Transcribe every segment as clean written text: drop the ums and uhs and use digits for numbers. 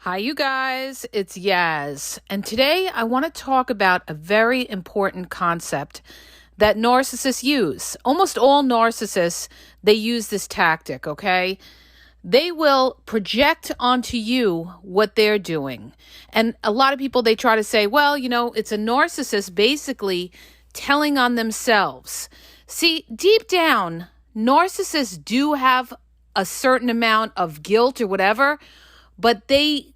Hi, you guys. It's Yaz. And today I want to talk about a very important concept that narcissists use. Almost all narcissists, they use this tactic, okay? They will project onto you what they're doing. And a lot of people, they try to say, well, it's a narcissist basically telling on themselves. See, deep down, narcissists do have a certain amount of guilt or whatever, but they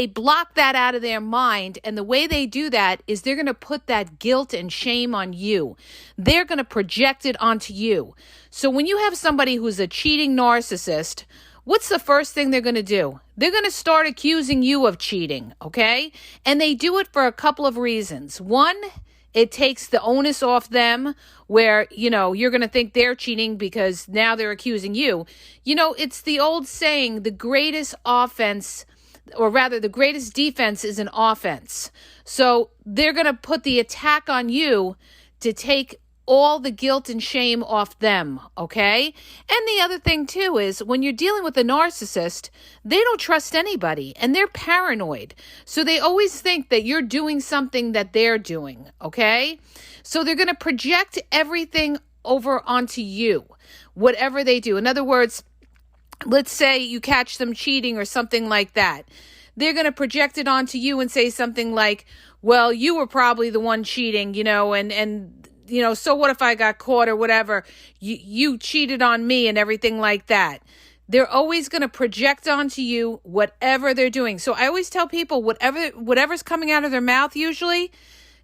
block that out of their mind. And the way they do that is they're going to put that guilt and shame on you. They're going to project it onto you. So when you have somebody who's a cheating narcissist, what's the first thing they're going to do? They're going to start accusing you of cheating, okay? And they do it for a couple of reasons. One, it takes the onus off them where, you're going to think they're cheating because now they're accusing you. It's the old saying, the greatest offense, or rather the greatest defense is an offense. So they're going to put the attack on you to take all the guilt and shame off them, okay? And the other thing too is when you're dealing with a narcissist, they don't trust anybody and they're paranoid. So they always think that you're doing something that they're doing, okay? So they're going to project everything over onto you, whatever they do. In other words, let's say you catch them cheating or something like that. They're going to project it onto you and say something like, well, you were probably the one cheating, so what if I got caught or whatever? You cheated on me and everything like that. They're always going to project onto you whatever they're doing. So I always tell people whatever's coming out of their mouth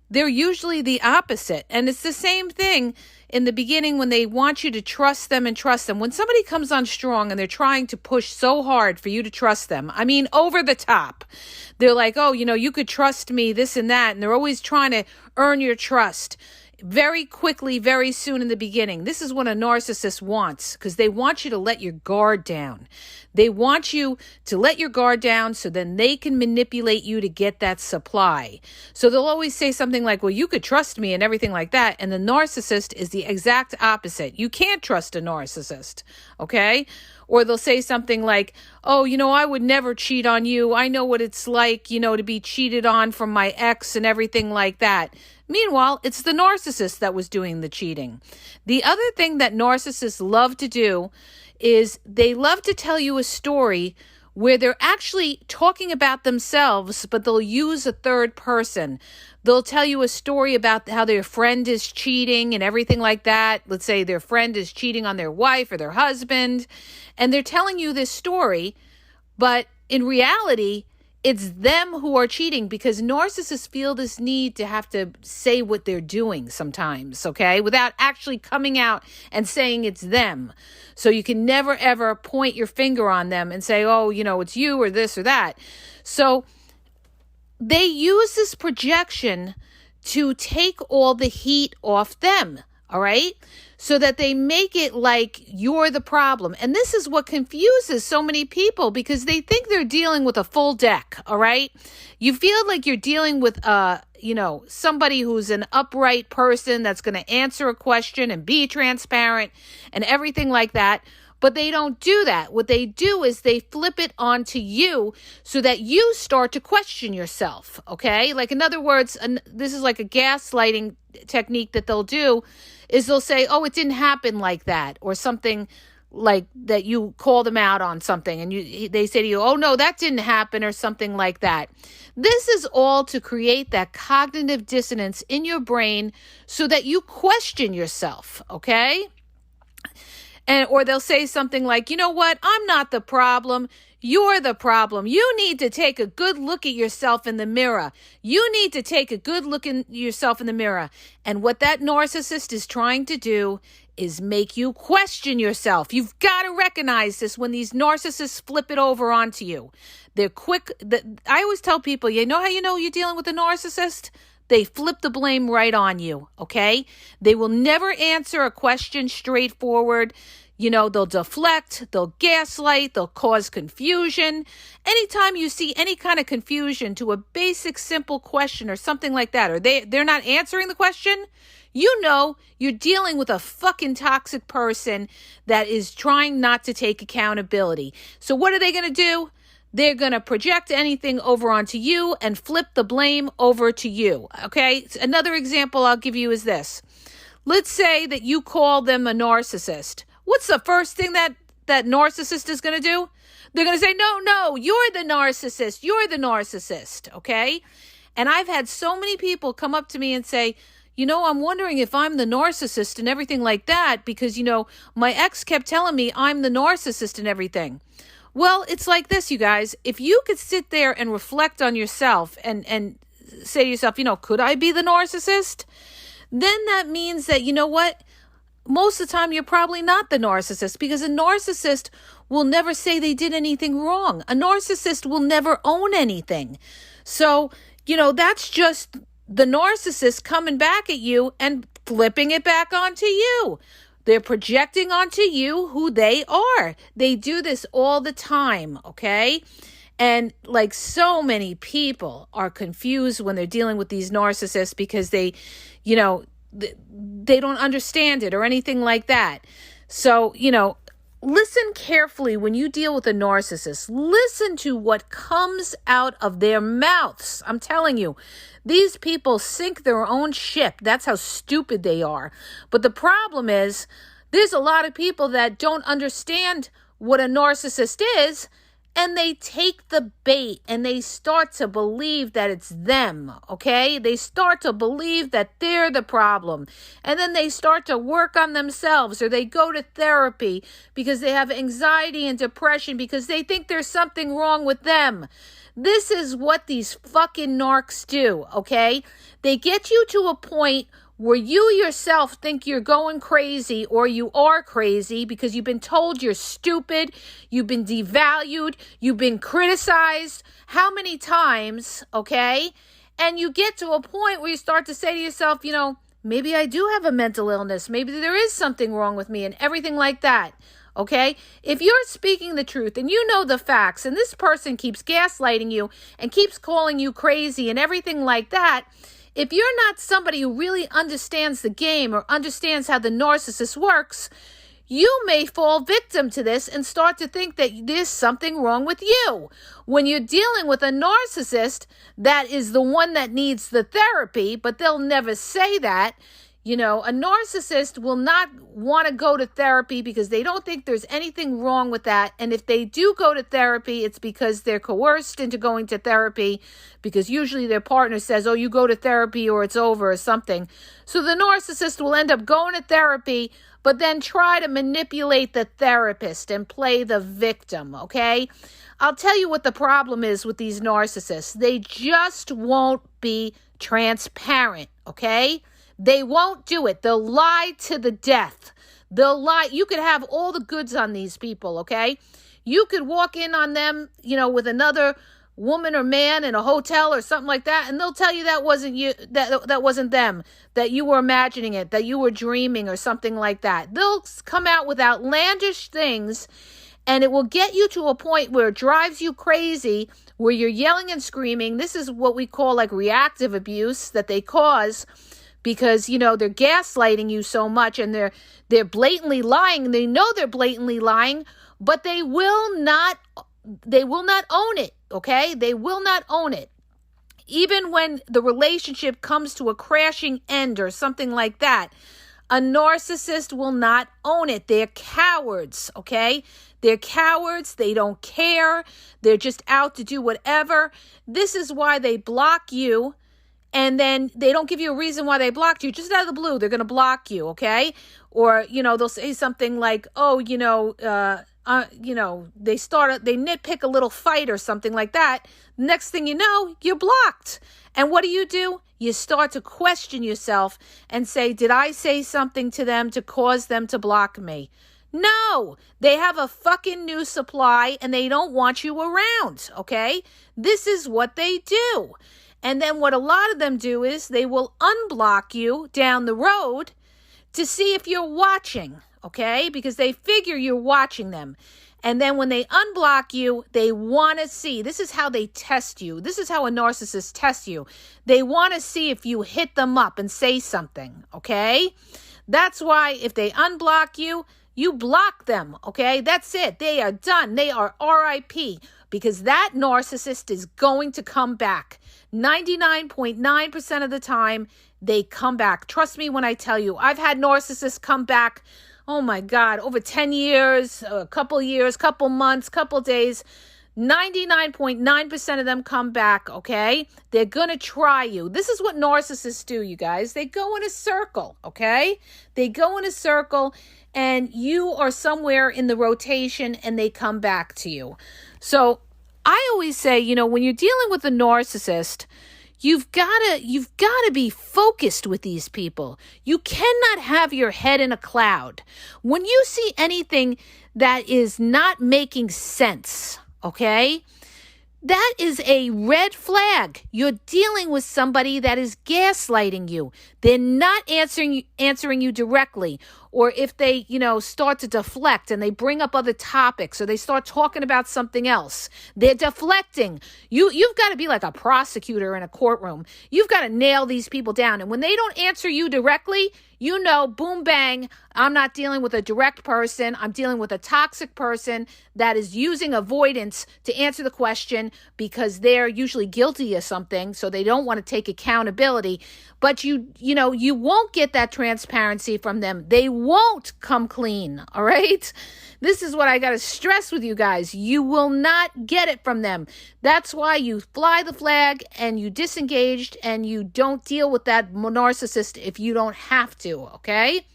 they're usually the opposite. And it's the same thing in the beginning when they want you to trust them and trust them. When somebody comes on strong and they're trying to push so hard for you to trust them, over the top. They're like, oh, you could trust me, this and that. And they're always trying to earn your trust very quickly, very soon in the beginning. This is what a narcissist wants, because they want you to let your guard down. They want you to let your guard down so then they can manipulate you to get that supply. So they'll always say something like, well, you could trust me and everything like that. And the narcissist is the exact opposite. You can't trust a narcissist, okay? Or they'll say something like, oh, I would never cheat on you. I know what it's like, to be cheated on from my ex and everything like that. Meanwhile, it's the narcissist that was doing the cheating. The other thing that narcissists love to do is they love to tell you a story where they're actually talking about themselves, but they'll use a third person. They'll tell you a story about how their friend is cheating and everything like that. Let's say their friend is cheating on their wife or their husband, and they're telling you this story, but in reality, it's them who are cheating, because narcissists feel this need to have to say what they're doing sometimes, okay, without actually coming out and saying it's them. So you can never, ever point your finger on them and say, oh, it's you or this or that. So they use this projection to take all the heat off them, all right? So that they make it like you're the problem. And this is what confuses so many people, because they think they're dealing with a full deck, all right? You feel like you're dealing with, somebody who's an upright person that's going to answer a question and be transparent and everything like that. But they don't do that. What they do is they flip it onto you so that you start to question yourself, okay? Like, in other words, this is like a gaslighting technique that they'll do, is they'll say, oh, it didn't happen like that, or something like that. You call them out on something and they say to you, oh, no, that didn't happen, or something like that. This is all to create that cognitive dissonance in your brain so that you question yourself, okay? Or they'll say something like, you know what? I'm not the problem. You're the problem. You need to take a good look at yourself in the mirror. You need to take a good look at yourself in the mirror. And what that narcissist is trying to do is make you question yourself. You've got to recognize this when these narcissists flip it over onto you. They're quick. I always tell people, how you know you're dealing with a narcissist? They flip the blame right on you, okay? They will never answer a question straightforward. They'll deflect, they'll gaslight, they'll cause confusion. Anytime you see any kind of confusion to a basic, simple question or something like that, or they're not answering the question, you're dealing with a fucking toxic person that is trying not to take accountability. So what are they going to do? They're going to project anything over onto you and flip the blame over to you, okay? Another example I'll give you is this. Let's say that you call them a narcissist. What's the first thing that narcissist is going to do? They're going to say, no, you're the narcissist, okay? And I've had so many people come up to me and say, I'm wondering if I'm the narcissist and everything like that because, my ex kept telling me I'm the narcissist and everything. Well, it's like this, you guys. If you could sit there and reflect on yourself and say to yourself, could I be the narcissist? Then that means that, what? Most of the time, you're probably not the narcissist because a narcissist will never say they did anything wrong. A narcissist will never own anything. So, that's just the narcissist coming back at you and flipping it back onto you. They're projecting onto you who they are. They do this all the time, okay? And like so many people are confused when they're dealing with these narcissists because they don't understand it or anything like that. So, listen carefully when you deal with a narcissist. Listen to what comes out of their mouths. I'm telling you, these people sink their own ship. That's how stupid they are. But the problem is, there's a lot of people that don't understand what a narcissist is, and they take the bait and they start to believe that it's them, okay? They start to believe that they're the problem. And then they start to work on themselves, or they go to therapy because they have anxiety and depression because they think there's something wrong with them. This is what these fucking narcs do, okay? They get you to a point where you yourself think you're going crazy or you are crazy because you've been told you're stupid, you've been devalued, you've been criticized how many times, okay? And you get to a point where you start to say to yourself, maybe I do have a mental illness, maybe there is something wrong with me and everything like that, okay? If you're speaking the truth and you know the facts and this person keeps gaslighting you and keeps calling you crazy and everything like that, if you're not somebody who really understands the game or understands how the narcissist works, you may fall victim to this and start to think that there's something wrong with you. When you're dealing with a narcissist, that is the one that needs the therapy, but they'll never say that. A narcissist will not want to go to therapy because they don't think there's anything wrong with that. And if they do go to therapy, it's because they're coerced into going to therapy because usually their partner says, you go to therapy or it's over or something. So the narcissist will end up going to therapy, but then try to manipulate the therapist and play the victim, okay? I'll tell you what the problem is with these narcissists. They just won't be transparent, okay? They won't do it. They'll lie to the death. They'll lie. You could have all the goods on these people, okay? You could walk in on them, with another woman or man in a hotel or something like that, and they'll tell you that wasn't you, that wasn't them, that you were imagining it, that you were dreaming or something like that. They'll come out with outlandish things, and it will get you to a point where it drives you crazy, where you're yelling and screaming. This is what we call like reactive abuse that they cause, because, they're gaslighting you so much and they're blatantly lying. They know they're blatantly lying, but they will not own it, okay? They will not own it. Even when the relationship comes to a crashing end or something like that, a narcissist will not own it. They're cowards, okay? They're cowards. They don't care. They're just out to do whatever. This is why they block you. And then they don't give you a reason why they blocked you. Just out of the blue, they're going to block you, okay? Or, they'll say something like, they nitpick a little fight or something like that. Next thing you know, you're blocked. And what do? You start to question yourself and say, did I say something to them to cause them to block me? No, they have a fucking new supply and they don't want you around, okay? This is what they do. And then what a lot of them do is they will unblock you down the road to see if you're watching, okay? Because they figure you're watching them. And then when they unblock you, they want to see. This is how they test you. This is how a narcissist tests you. They want to see if you hit them up and say something, okay? That's why if they unblock you, you block them, okay? That's it. They are done. They are RIP. because that narcissist is going to come back. 99.9% of the time, they come back. Trust me when I tell you, I've had narcissists come back, oh my God, over 10 years, a couple years, couple months, couple days. 99.9% of them come back, okay? They're going to try you. This is what narcissists do, you guys. They go in a circle, okay? They go in a circle, and you are somewhere in the rotation, and they come back to you. So I always say, when you're dealing with a narcissist, you've got to be focused with these people. You cannot have your head in a cloud. When you see anything that is not making sense, okay, that is a red flag. You're dealing with somebody that is gaslighting you. They're not answering you directly. Or if they, start to deflect and they bring up other topics or they start talking about something else, they're deflecting. You've got to be like a prosecutor in a courtroom. You've got to nail these people down. And when they don't answer you directly, boom, bang, I'm not dealing with a direct person. I'm dealing with a toxic person that is using avoidance to answer the question because they're usually guilty of something, so they don't want to take accountability. But you won't get that transparency from them. They won't come clean, all right? This is what I got to stress with you guys. You will not get it from them. That's why you fly the flag and you disengaged and you don't deal with that narcissist if you don't have to, okay?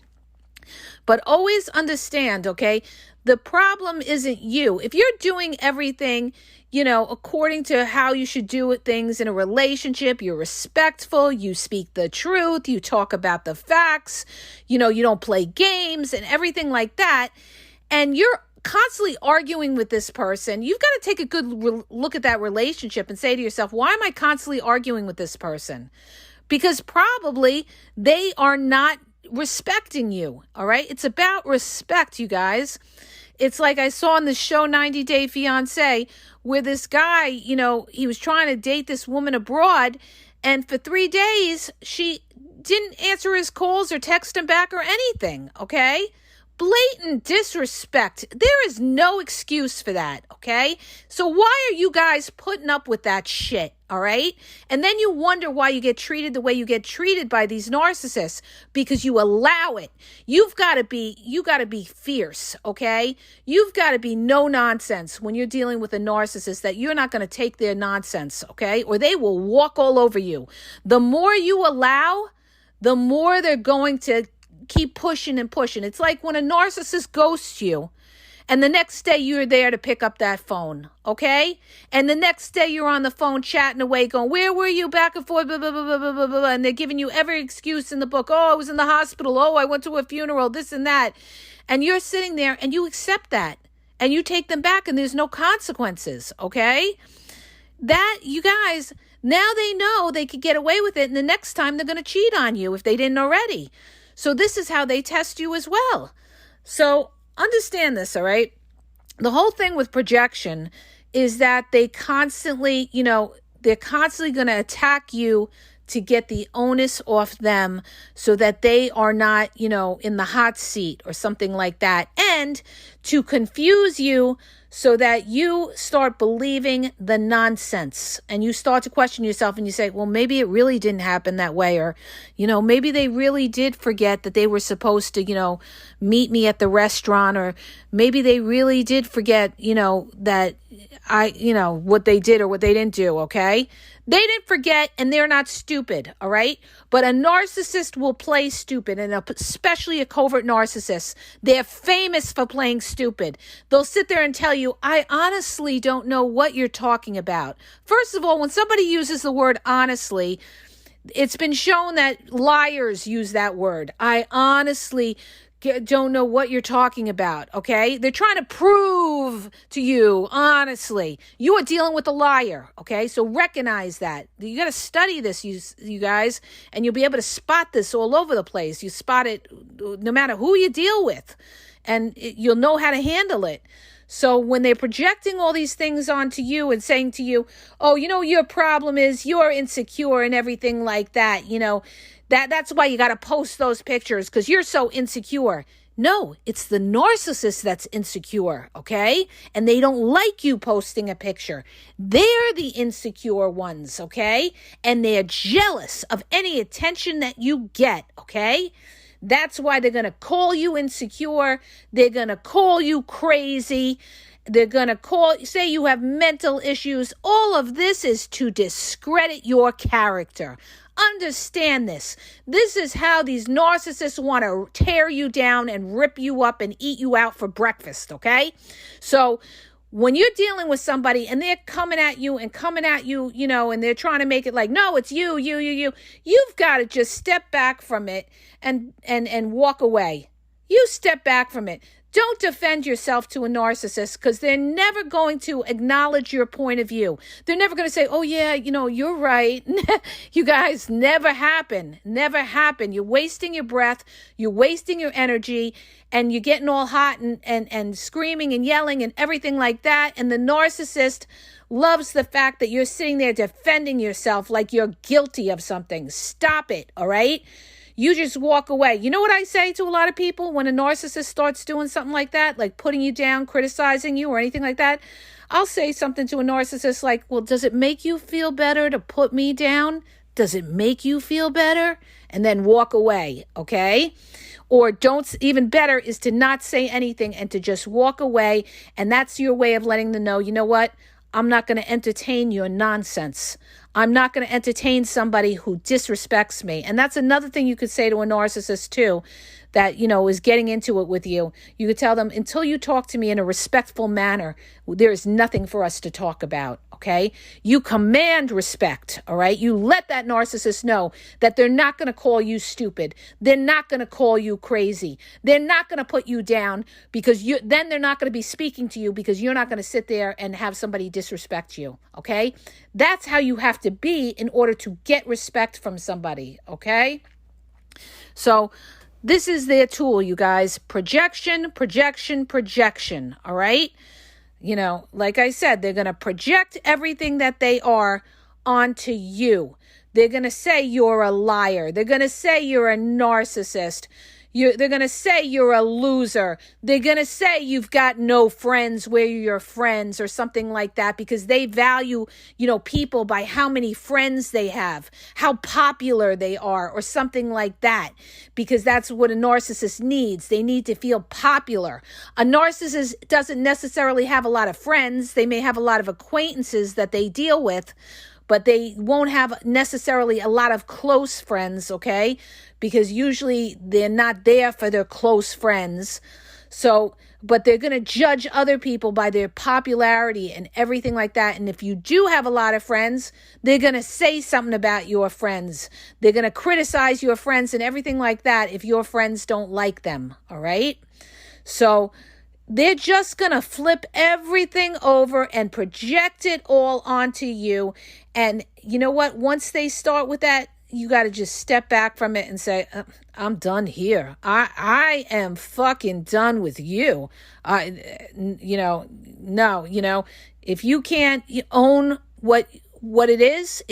But always understand, okay, the problem isn't you. If you're doing everything, according to how you should do things in a relationship, you're respectful, you speak the truth, you talk about the facts, you don't play games and everything like that, and you're constantly arguing with this person, you've got to take a good look at that relationship and say to yourself, why am I constantly arguing with this person? Because probably they are not respecting you, all right? It's about respect, you guys. It's like I saw on the show 90 Day Fiancé where this guy, he was trying to date this woman abroad, and for 3 days, she didn't answer his calls or text him back or anything, okay? Blatant disrespect. There is no excuse for that, okay? So why are you guys putting up with that shit, all right? And then you wonder why you get treated the way you get treated by these narcissists, because you allow it. You got to be fierce, okay? You've got to be no nonsense when you're dealing with a narcissist, that you're not going to take their nonsense, okay? Or they will walk all over you. The more you allow, the more they're going to keep pushing and pushing. It's like when a narcissist ghosts you and the next day you're there to pick up that phone, okay? And the next day you're on the phone chatting away going, where were you, back and forth, blah, blah, blah, blah, blah, blah, blah. And they're giving you every excuse in the book. Oh, I was in the hospital. Oh, I went to a funeral, this and that. And you're sitting there and you accept that and you take them back and there's no consequences, okay? That, you guys, now they know they could get away with it, and the next time they're going to cheat on you if they didn't already. So this is how they test you as well. So understand this, all right? The whole thing with projection is that they constantly, they're constantly going to attack you to get the onus off them so that they are not, in the hot seat or something like that. And to confuse you so that you start believing the nonsense and you start to question yourself and you say, well, maybe it really didn't happen that way. Or, maybe they really did forget that they were supposed to, meet me at the restaurant, or maybe they really did forget, that what they did or what they didn't do. Okay. They didn't forget, and they're not stupid, all right? But a narcissist will play stupid, and especially a covert narcissist. They're famous for playing stupid. They'll sit there and tell you, I honestly don't know what you're talking about. First of all, when somebody uses the word honestly, it's been shown that liars use that word. I honestly don't know what you're talking about, okay? They're trying to prove to you, honestly, you are dealing with a liar, okay? So recognize that. You got to study this, you guys, and you'll be able to spot this all over the place. You spot it no matter who you deal with, and you'll know how to handle it. So when they're projecting all these things onto you and saying to you, oh, your problem is you're insecure and everything like that, that's why you got to post those pictures because you're so insecure. No, it's the narcissist that's insecure, okay? And they don't like you posting a picture. They're the insecure ones, okay? And they're jealous of any attention that you get, okay? That's why they're going to call you insecure. They're going to call you crazy. They're going to say you have mental issues. All of this is to discredit your character. Understand this. This is how these narcissists want to tear you down and rip you up and eat you out for breakfast, okay? So when you're dealing with somebody and they're coming at you, you know, and they're trying to make it like, no, it's you, you've got to just step back from it and walk away. You step back from it. Don't defend yourself to a narcissist because they're never going to acknowledge your point of view. They're never going to say, oh, yeah, you know, you're right. You guys, never happen. Never happen. You're wasting your breath. You're wasting your energy. And you're getting all hot and screaming and yelling and everything like that. And the narcissist loves the fact that you're sitting there defending yourself like you're guilty of something. Stop it, all right? You just walk away. You know what I say to a lot of people when a narcissist starts doing something like that, like putting you down, criticizing you or anything like that? I'll say something to a narcissist like, well, does it make you feel better to put me down? Does it make you feel better? And then walk away, okay? Or even better is to not say anything and to just walk away. And that's your way of letting them know, you know what? I'm not going to entertain your nonsense. I'm not going to entertain somebody who disrespects me. And that's another thing you could say to a narcissist too, that, you know, is getting into it with you. You could tell them, until you talk to me in a respectful manner, there is nothing for us to talk about, okay? You command respect, all right? You let that narcissist know that they're not going to call you stupid. They're not going to call you crazy. They're not going to put you down because then they're not going to be speaking to you because you're not going to sit there and have somebody disrespect you, okay? That's how you have to be in order to get respect from somebody, okay? So this is their tool, you guys. Projection, all right? You know, like I said, they're going to project everything that they are onto you. They're going to say you're a liar. They're going to say you're a narcissist. They're going to say you're a loser. They're going to say you've got no friends where you're your friends or something like that because they value, you know, people by how many friends they have, how popular they are or something like that, because that's what a narcissist needs. They need to feel popular. A narcissist doesn't necessarily have a lot of friends. They may have a lot of acquaintances that they deal with, but they won't have necessarily a lot of close friends, okay? Because usually they're not there for their close friends. So, but they're going to judge other people by their popularity and everything like that. And if you do have a lot of friends, they're going to say something about your friends. They're going to criticize your friends and everything like that if your friends don't like them, all right? So they're just going to flip everything over and project it all onto you. And you know what? Once they start with that, you got to just step back from it and say, I'm done here. I am fucking done with you. No, if you can't own what it is,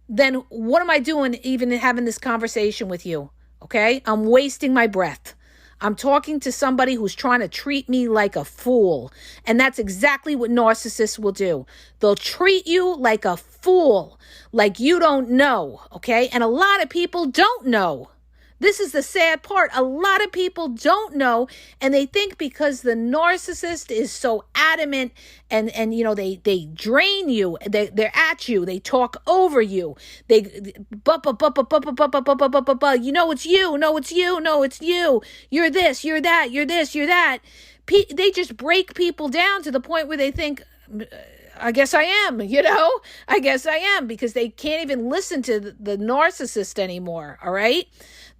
then what am I doing even having this conversation with you? Okay? I'm wasting my breath. I'm talking to somebody who's trying to treat me like a fool. And that's exactly what narcissists will do. They'll treat you like a fool, like you don't know, okay? And a lot of people don't know. This is the sad part. A lot of people don't know, and they think because the narcissist is so adamant and you know, they drain you, they're at you, they talk over you, you know it's you, no it's you, no it's you, you're this, you're that, you're this, you're that. They just break people down to the point where they think, I guess I am, I guess I am, because they can't even listen to the narcissist anymore, all right?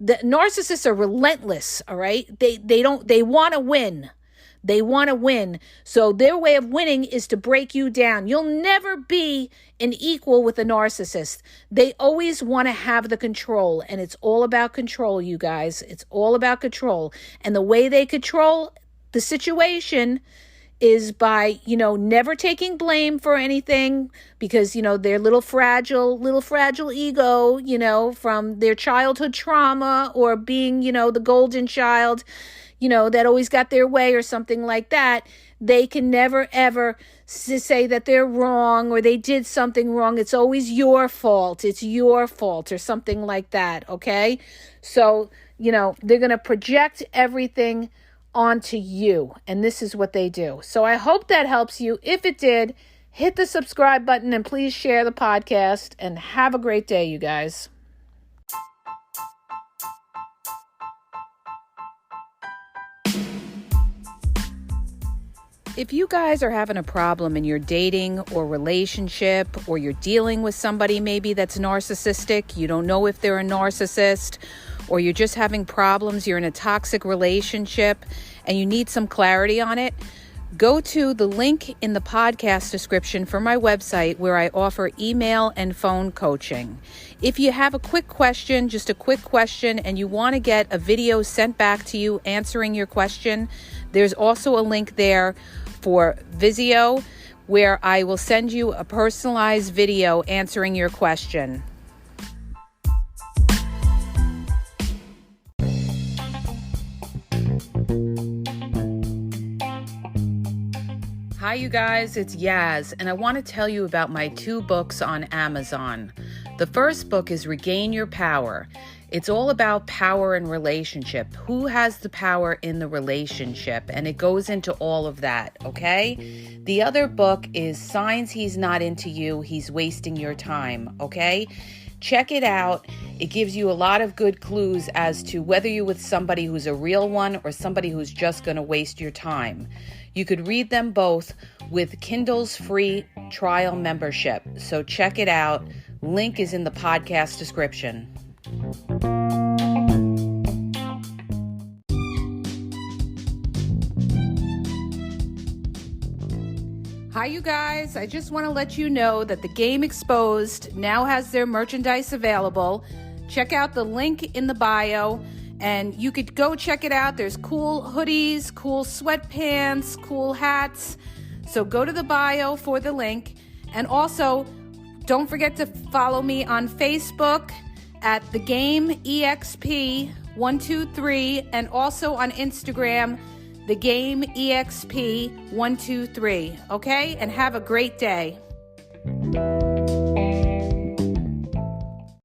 The narcissists are relentless, all right? They want to win. They want to win. So their way of winning is to break you down. You'll never be an equal with a narcissist. They always want to have the control, and it's all about control, you guys. It's all about control. And the way they control the situation is by, never taking blame for anything because, their little fragile ego, from their childhood trauma or being, the golden child, that always got their way or something like that. They can never, ever say that they're wrong or they did something wrong. It's always your fault. It's your fault or something like that. Okay. So, they're going to project everything onto you. And this is what they do. So I hope that helps you. If it did, hit the subscribe button and please share the podcast and have a great day, you guys. If you guys are having a problem in your dating or relationship, or you're dealing with somebody maybe that's narcissistic, you don't know if they're a narcissist, or you're just having problems, you're in a toxic relationship, and you need some clarity on it, go to the link in the podcast description for my website where I offer email and phone coaching. If you have a quick question, just a quick question, and you want to get a video sent back to you answering your question, there's also a link there for Vizio where I will send you a personalized video answering your question. Hi, you guys, it's Yaz, and I want to tell you about my 2 books on Amazon. The first book is Regain Your Power. It's all about power and relationship. Who has the power in the relationship? And it goes into all of that, okay? The other book is Signs He's Not Into You, He's Wasting Your Time, okay? Check it out. It gives you a lot of good clues as to whether you're with somebody who's a real one or somebody who's just going to waste your time. You could read them both with Kindle's free trial membership. So check it out. Link is in the podcast description. Hi, you guys. I just want to let you know that the Game Exposed now has their merchandise available. Check out the link in the bio and you could go check it out. There's cool hoodies, cool sweatpants, cool hats. So go to the bio for the link. And also, don't forget to follow me on Facebook at The Game EXP 123 and also on Instagram, The Game EXP 123. Okay? And have a great day.